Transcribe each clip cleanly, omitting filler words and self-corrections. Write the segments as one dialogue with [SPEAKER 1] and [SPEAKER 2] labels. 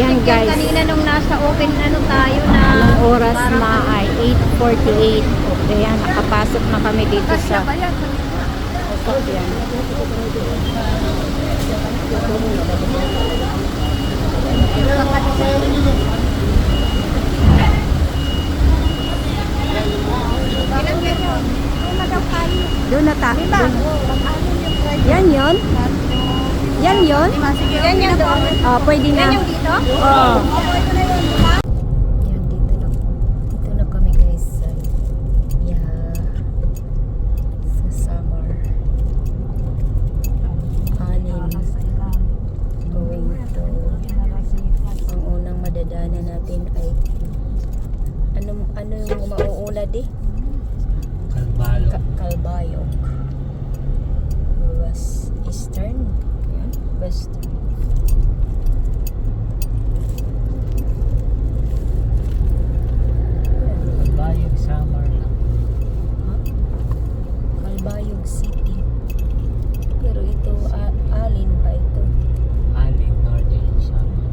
[SPEAKER 1] Ayan guys,
[SPEAKER 2] Kanina nung nasa open ano tayo na
[SPEAKER 1] ang oras na ay 8:48. Ayan, nakapasok na kami dito sa sasakyan. Doon na tayo. Yan yun? Yan yun?
[SPEAKER 2] Yan yung doon.
[SPEAKER 1] Oh, pwede na.
[SPEAKER 2] Yan yung dito?
[SPEAKER 1] Oh. Yan, dito na kami guys sa Samar. Alin going to, ang unang madadana natin ay ano yung mauulad eh? Calbayog. Eastern. Yan, Western.
[SPEAKER 3] Calbayog, Samar lang.
[SPEAKER 1] Huh? Calbayog City. Pero ito, Alin pa ito.
[SPEAKER 3] Alin, Northern Samar.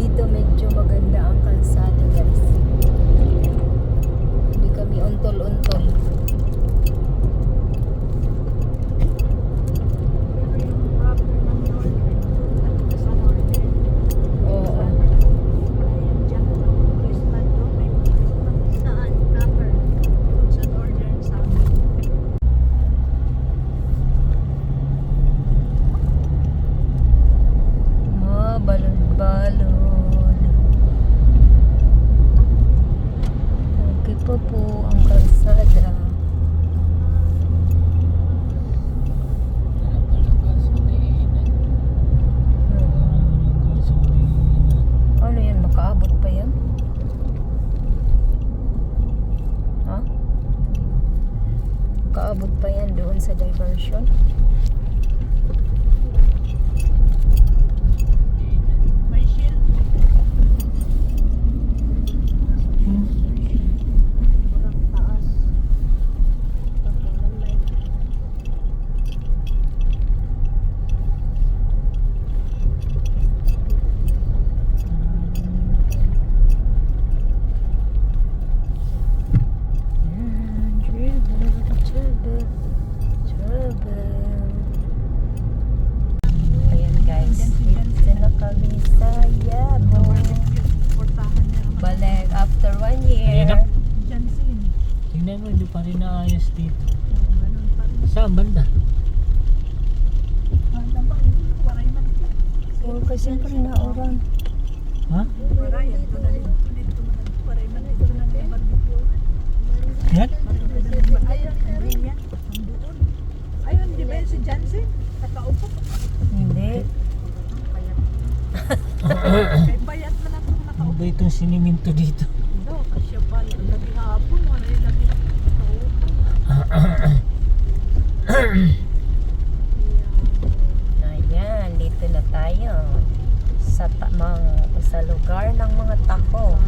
[SPEAKER 3] Dito medyo maganda ang kalsada guys. Hindi kami untol-untol. Oo. Balon-balon. Okay pa po ang kalsada. Ano yan? Makaabot pa yan? Ha? Makaabot pa yan doon sa diversion? Ayan guys, dito na kami sa Yabo. Balik after 1 year. Tingnan mo, hindi pa rin naayos dito. Saan banda?
[SPEAKER 1] Oo, kasi pa rin naoran.
[SPEAKER 3] Ha? Yan?
[SPEAKER 4] Ayun, di ba yun si Jansen? Nakaupo.
[SPEAKER 1] Hindi.
[SPEAKER 4] Kay bayat na lang kung
[SPEAKER 3] Ano
[SPEAKER 4] nakaupo.
[SPEAKER 3] ba itong siniminto dito?
[SPEAKER 4] No, kasi pala, lagi hapon, wala yung lagi nakaupo.
[SPEAKER 1] Ayan, dito na tayo sa lugar ng mga taho.